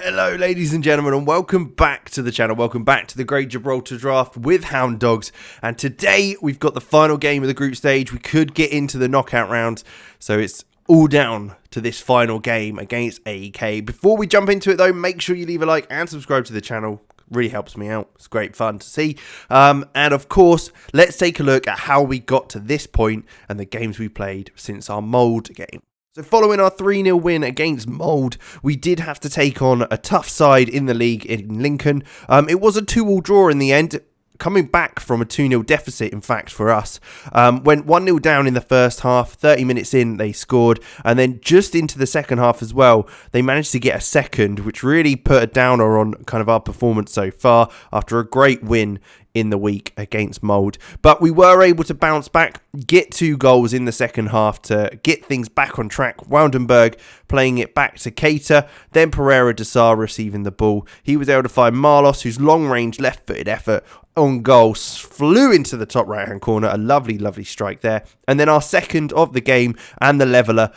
Hello ladies and gentlemen, and welcome back to the channel. Welcome back to the Great Gibraltar Draft with Hound Dogs. And today we've got the final game of the group stage. We could get into the knockout round, so it's all down to this final game against AEK. Before we jump into it though, make sure you leave a like and subscribe to the channel. Really helps me out. It's great fun to see. And of course, let's take a look at how we got to this point and the games we played since our mould game. So following our 3-0 win against Mould, we did have to take on a tough side in the league in Lincoln. It was a 2-2 draw in the end, coming back from a 2-0 deficit, in fact, for us. Went 1-0 down in the first half, 30 minutes in, they scored. And then just into the second half as well, they managed to get a second, which really put a downer on kind of our performance so far after a great win in the week against Mould. But we were able to bounce back, get 2 goals in the second half to get things back on track. Roundup playing it back to Cater, then Pereira de Sá receiving the ball. He was able to find Marlos, whose long-range left-footed effort on goal flew into the top right-hand corner. A lovely, lovely strike there. And then our second of the game and the leveller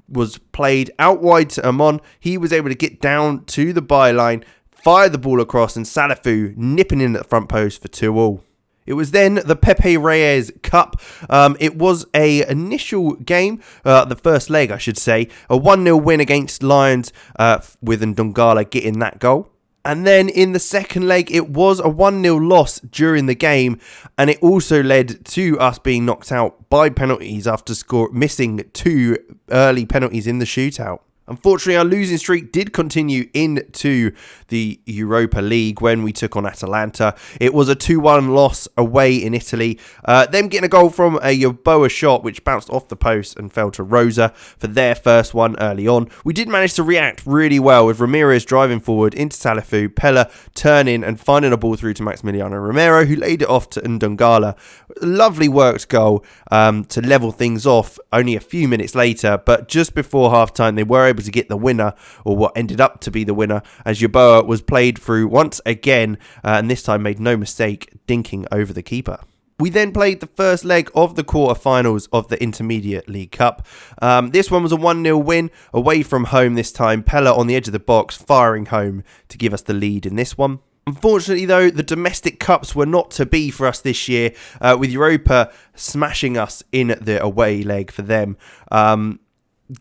was played out wide to Amon. He was able to get down to the byline, fire the ball across, and Salafu nipping in at the front post for 2-2. It was then the Pepe Reyes Cup. It was a initial game, the first leg I should say, a 1-0 win against Lions with Ndongala getting that goal. And then in the second leg, it was a 1-0 loss during the game, and it also led to us being knocked out by penalties after missing 2 early penalties in the shootout. Unfortunately, our losing streak did continue into the Europa League when we took on Atalanta. It was a 2-1 loss away in Italy. Them getting a goal from a Yeboah shot, which bounced off the post and fell to Rosa for their first one early on. We did manage to react really well with Ramirez driving forward into Salafu, Pella turning and finding a ball through to Maximiliano Romero, who laid it off to Ndongala. Lovely worked goal to level things off only a few minutes later, but just before half-time, they were able to get the winner, or what ended up to be the winner, as Yeboah was played through once again, and this time made no mistake, dinking over the keeper. We then played the first leg of the quarterfinals of the Intermediate League Cup. This one was a 1-0 win away from home this time. Pella on the edge of the box, firing home to give us the lead in this one. Unfortunately, though, the domestic cups were not to be for us this year, with Europa smashing us in the away leg for them.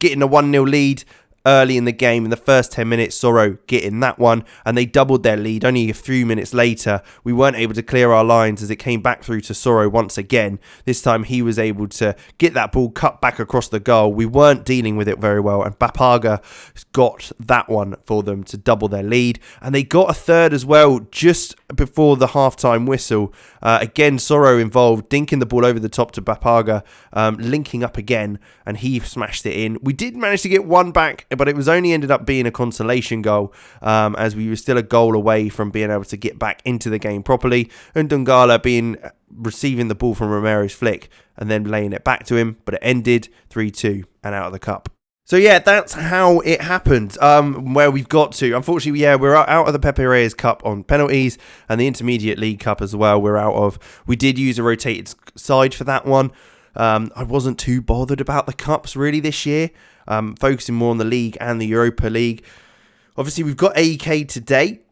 Getting a 1-0 lead early in the game, in the first 10 minutes, Sorrow getting that one, and they doubled their lead. Only a few minutes later, we weren't able to clear our lines as it came back through to Sorrow once again. This time he was able to get that ball cut back across the goal. We weren't dealing with it very well, and Bapaga got that one for them to double their lead, and they got a third as well just before the half-time whistle. Again, Sorrow involved, dinking the ball over the top to Bapaga, linking up again, and he smashed it in. We did manage to get one back, but it was only ended up being a consolation goal, as we were still a goal away from being able to get back into the game properly, and Ndongala receiving the ball from Romero's flick and then laying it back to him, but it ended 3-2 and out of the cup. So yeah, that's how it happened, where we've got to. Unfortunately, yeah, we're out of the Pepe Reyes Cup on penalties, and the Intermediate League Cup as well we're out of. We did use a rotated side for that one. I wasn't too bothered about the cups really this year, focusing more on the league and the Europa League. Obviously, we've got AEK today,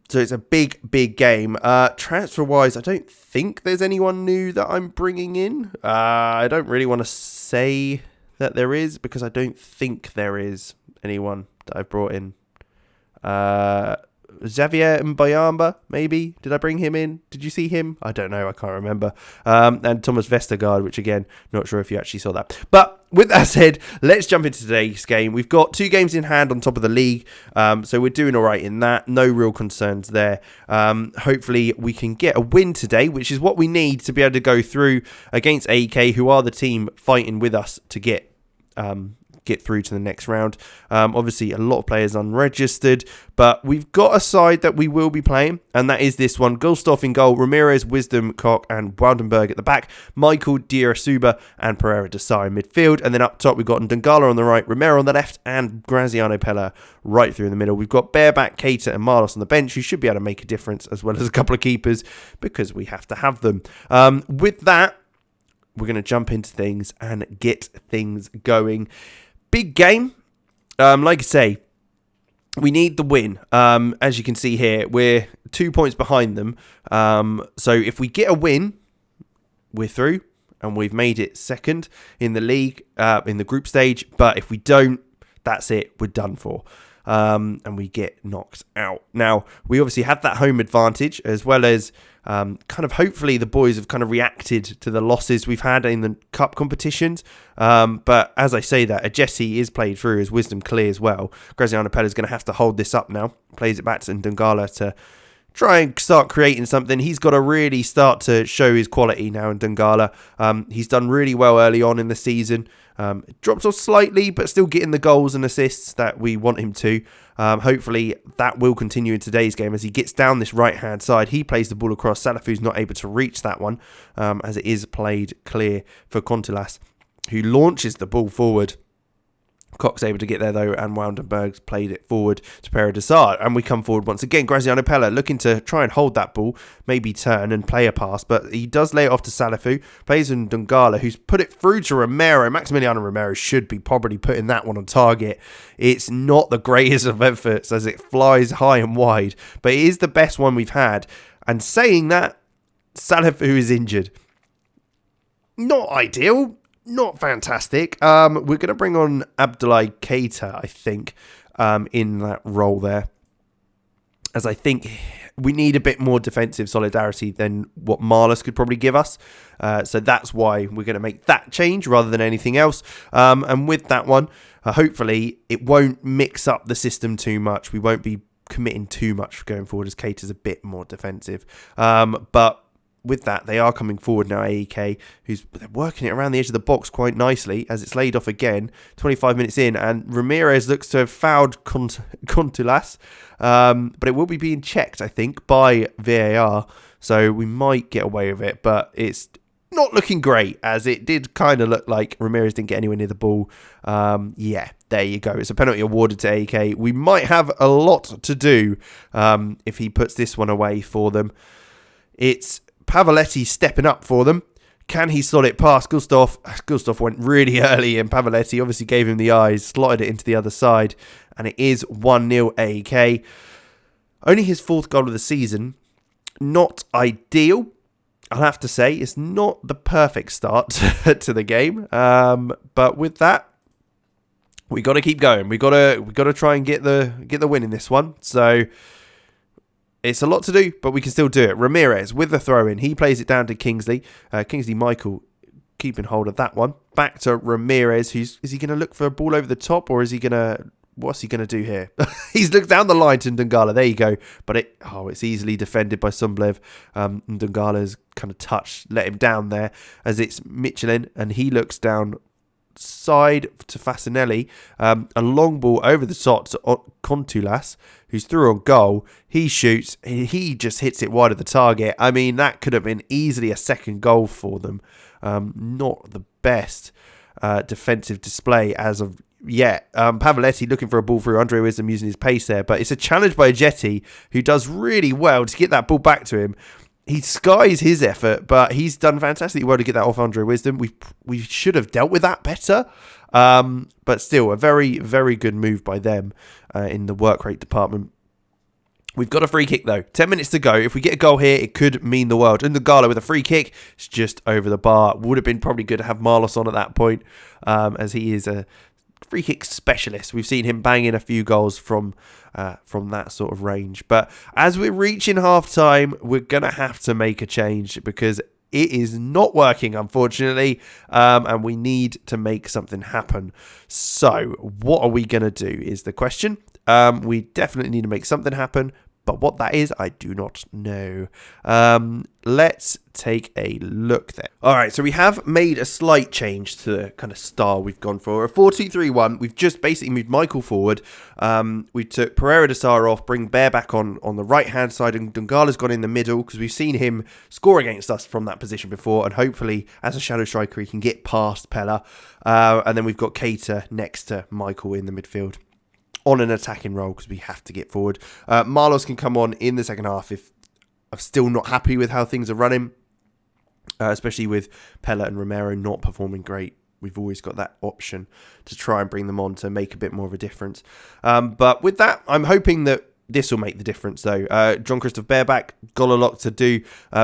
so it's a big, big game. Transfer-wise, I don't think there's anyone new that I'm bringing in. I don't really want to say that there is, because I don't think there is anyone that I've brought in. Xavier Mbayamba, maybe? Did I bring him in? Did you see him? I don't know. I can't remember. And Thomas Vestergaard, which again, not sure if you actually saw that. But with that said, let's jump into today's game. We've got 2 games in hand on top of the league, so we're doing all right in that. No real concerns there. Hopefully, we can get a win today, which is what we need to be able to go through against AEK, who are the team fighting with us to get through to the next round. Obviously, a lot of players unregistered, but we've got a side that we will be playing, and that is this one. Gulstoff in goal, Ramirez, Wisdom, Koch, and Woudenberg at the back, Michael, Diarasuba, and Pereira de Sá in midfield, and then up top we've got Ndongala on the right, Romero on the left, and Graziano Pella right through in the middle. We've got Bareback, Cater, and Marlos on the bench, who should be able to make a difference, as well as a couple of keepers, because we have to have them. With that, we're going to jump into things and get things going. Big game. Like I say, we need the win. As you can see here, we're 2 points behind them. So if we get a win, we're through and we've made it second in the league, in the group stage. But if we don't, that's it. We're done for. And we get knocked out. Now, we obviously have that home advantage, as well as kind of hopefully the boys have kind of reacted to the losses we've had in the cup competitions. But as I say that, Ajeti is played through, his wisdom clear as well. Graziano Pella is going to have to hold this up now. Plays it back to Ndungala to try and start creating something. He's got to really start to show his quality now in Ndungala. He's done really well early on in the season. Drops off slightly, but still getting the goals and assists that we want him to. Hopefully that will continue in today's game as he gets down this right-hand side. He plays the ball across. Salafu's not able to reach that one as it is played clear for Contulas, who launches the ball forward. Cox able to get there though, and Woundenberg's played it forward to Pereira, and we come forward once again. Graziano Pella looking to try and hold that ball, maybe turn and play a pass, but he does lay it off to Salafu. Plays in Ndungala, who's put it through to Romero. Maximiliano Romero should be probably putting that one on target. It's not the greatest of efforts as it flies high and wide, but it is the best one we've had. And saying that, Salafu is injured. Not ideal. Not fantastic. We're going to bring on Abdoulaye Keita, I think, in that role there. As I think we need a bit more defensive solidarity than what Marlos could probably give us. So that's why we're going to make that change rather than anything else. And with that one, hopefully it won't mix up the system too much. We won't be committing too much going forward as Keita's a bit more defensive. But with that, they are coming forward now, AEK, who's working it around the edge of the box quite nicely as it's laid off again, 25 minutes in, and Ramirez looks to have fouled Contulas, but it will be being checked, I think, by VAR, so we might get away with it, but it's not looking great, as it did kind of look like Ramirez didn't get anywhere near the ball. Yeah, there you go. It's a penalty awarded to AEK. We might have a lot to do if he puts this one away for them. It's Pavoletti stepping up for them. Can he slot it past Gustav? Gustav went really early and Pavoletti obviously gave him the eyes, slotted it into the other side, and it is 1-0 AEK. Only his fourth goal of the season. Not ideal, I'll have to say. It's not the perfect start to the game, but with that, we got to keep going. We got to try and get the win in this one. So it's a lot to do, but we can still do it. Ramirez with the throw-in. He plays it down to Kingsley. Kingsley Michael keeping hold of that one. Back to Ramirez. Is he going to look for a ball over the top, or is he going to... What's he going to do here? He's looked down the line to Ndungala. There you go. But it's easily defended by Sumblev. Ndungala's kind of touched, let him down there as it's Michelin, and he looks down side to Fasinelli. A long ball over the top to Contulas, who's through on goal. He shoots. He just hits it wide of the target. I mean, that could have been easily a second goal for them. Not the best defensive display as of yet. Pavoletti looking for a ball through. Andre Wisdom using his pace there, but it's a challenge by Ajeti, who does really well to get that ball back to him. He skies his effort, but he's done fantastically well to get that off Andre Wisdom. We should have dealt with that better, but still a very, very good move by them in the work rate department. We've got a free kick though. 10 minutes to go. If we get a goal here, it could mean the world. And Ndungala with a free kick, it's just over the bar. Would have been probably good to have Marlos on at that point, as he is a free kick specialist. We've seen him bang in a few goals from that sort of range. But as we're reaching half time, we're going to have to make a change because it is not working, unfortunately, and we need to make something happen. So what are we going to do is the question. We definitely need to make something happen, but what that is, I do not know. Let's take a look there. All right, so we have made a slight change to the kind of style we've gone for. A 4-2-3-1. We've just basically moved Michael forward. We took Pereira de Sá off, bring Bear back on the right-hand side, and Ndungala's gone in the middle because we've seen him score against us from that position before, and hopefully, as a shadow striker, he can get past Pella. And then we've got Keita next to Michael in the midfield on an attacking role because we have to get forward. Marlos can come on in the second half if I'm still not happy with how things are running, especially with Pella and Romero not performing great we've always got that option to try and bring them on to make a bit more of a difference. But with that, I'm hoping that this will make the difference, though. John Christoph Bareback got a lot to do.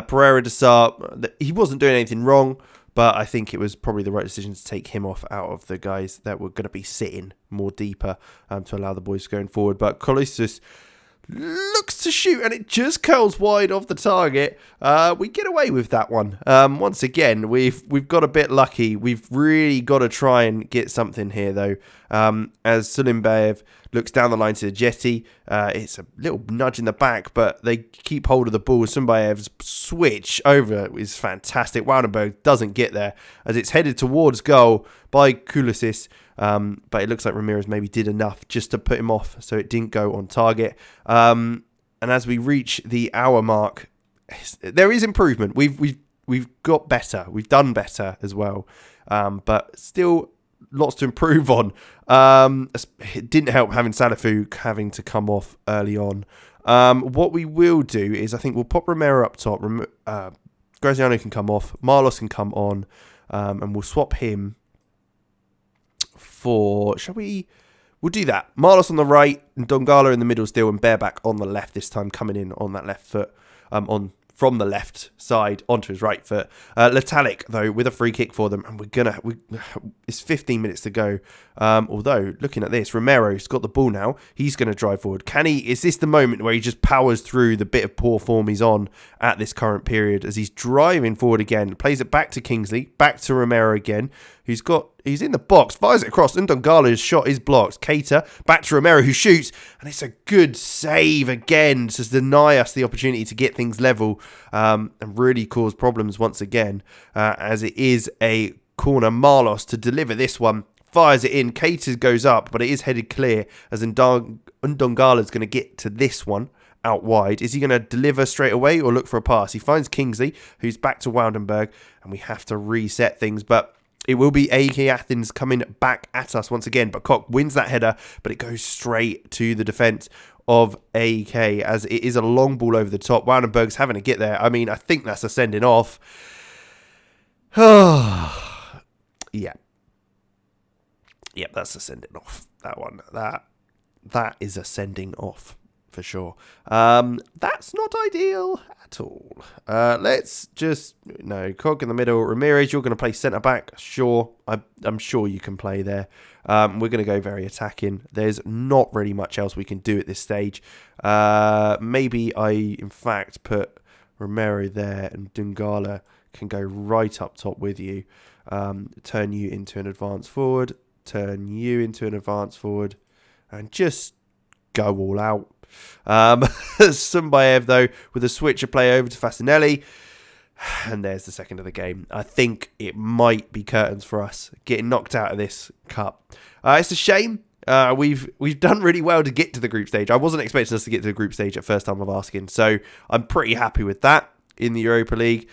Pereira de Sá, he wasn't doing anything wrong, but I think it was probably the right decision to take him off out of the guys that were going to be sitting more deeper to allow the boys going forward. But Colossus looks to shoot, and it just curls wide off the target. We get away with that one. Once again, we've got a bit lucky. We've really got to try and get something here, though. As Sulimbayev looks down the line to the jetty, it's a little nudge in the back, but they keep hold of the ball. Sumbayev's switch over is fantastic. Woudenberg doesn't get there as it's headed towards goal by Kulisis. But it looks like Ramirez maybe did enough just to put him off, so it didn't go on target. And as we reach the hour mark, there is improvement. We've got better. We've done better as well, but still lots to improve on. It didn't help having Salafu having to come off early on. What we will do is I think we'll pop Romero up top. Graziano can come off. Marlos can come on, and we'll swap him for, we'll do that. Marlos on the right and Dongala in the middle still, and Bareback on the left this time, coming in on that left foot, from the left side onto his right foot. Letalic, though, with a free kick for them, and it's 15 minutes to go. Although, looking at this, Romero's got the ball now. He's going to drive forward. Is this the moment where he just powers through the bit of poor form he's on at this current period as he's driving forward again, plays it back to Kingsley, back to Romero again, he's in the box, fires it across, and Dongala's shot is blocked. Keita, back to Romero, who shoots, and it's a good save again to deny us the opportunity to get things level, and really cause problems once again, as it is a corner. Marlos to deliver this one, fires it in, Keita goes up, but it is headed clear, as Ndongala's going to get to this one out wide. Is he going to deliver straight away or look for a pass? He finds Kingsley, who's back to Woudenberg, and we have to reset things, but it will be AK Athens coming back at us once again. But Koch wins that header, but it goes straight to the defence of AK as it is a long ball over the top. Woudenberg's having to get there. I mean, I think that's a sending off. Yeah. Yep, that's a sending off. That one. That is a sending off for sure. That's not ideal at all. Let's just Cog in the middle. Ramirez, you're going to play centre back. Sure, I'm sure you can play there. We're going to go very attacking. There's not really much else we can do at this stage. Maybe I, in fact, put Romero there and Dungala can go right up top with you. Turn you into an advance forward. Turn you into an advance forward. And just go all out. Sumbayev, though, with a switcher play over to Fasinelli. And there's the second of the game. I think it might be curtains for us getting knocked out of this cup. It's a shame. We've done really well to get to the group stage. I wasn't expecting us to get to the group stage at first time of asking. So I'm pretty happy with that in the Europa League.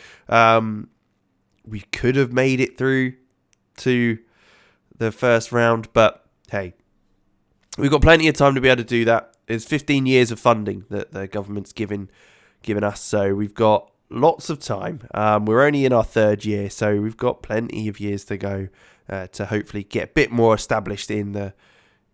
We could have made it through to the first round. But hey, we've got plenty of time to be able to do that. It's 15 years of funding that the government's given us. So we've got lots of time. We're only in our third year, so we've got plenty of years to go to hopefully get a bit more established in the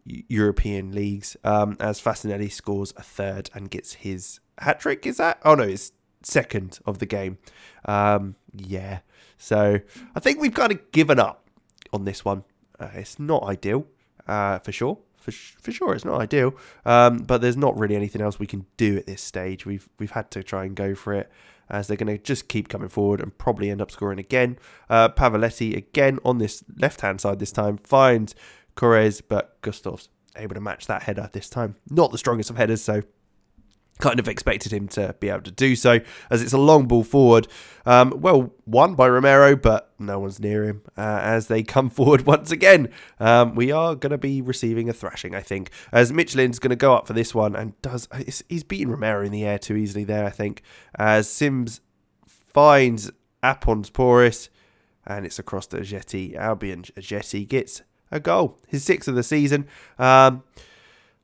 European leagues. As Fasinelli scores a third and gets his hat-trick, is that? Oh no, it's second of the game. Yeah. So I think we've kind of given up on this one. It's not ideal, for sure. For sure, it's not ideal, but there's not really anything else we can do at this stage. We've had to try and go for it, as they're going to just keep coming forward and probably end up scoring again. Pavoletti again on this left-hand side this time finds Correz, but Gustav's able to match that header this time. Not the strongest of headers, so kind of expected him to be able to do so, as it's a long ball forward. Well won by Romero, but no one's near him as they come forward once again. We are going to be receiving a thrashing, I think, as Michelin's going to go up for this one and he's beaten Romero in the air too easily there, I think, as Sims finds Apons Porus, and it's across to Ajeti. Albion Ajeti gets a goal, his 6th of the season. I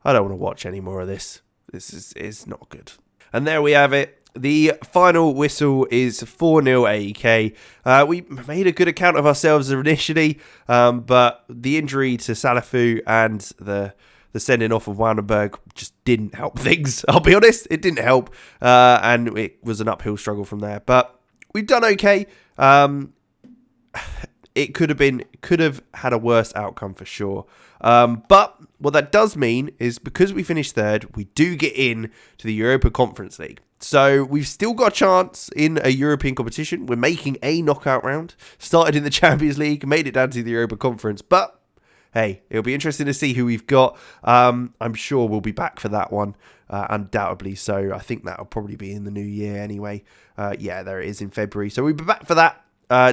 don't want to watch any more of this. This is not good. And there we have it. the final whistle is 4-0 AEK. We made a good account of ourselves initially, but the injury to Salafu and the sending off of Wandenberg just didn't help things. I'll be honest, it didn't help, and it was an uphill struggle from there. But we've done okay. It could have had a worse outcome for sure. But what that does mean is because we finished third, we do get in to the Europa Conference League. So we've still got a chance in a European competition. We're making a knockout round. Started in the Champions League, made it down to the Europa Conference. But hey, it'll be interesting to see who we've got. I'm sure we'll be back for that one, undoubtedly. So I think that'll probably be in the new year anyway. Yeah, there it is in February. So we'll be back for that.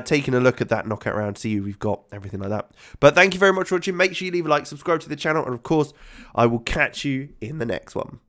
Taking a look at that knockout round, see who we've got, everything like that. But thank you very much for watching. Make sure you leave a like, subscribe to the channel, and of course, I will catch you in the next one.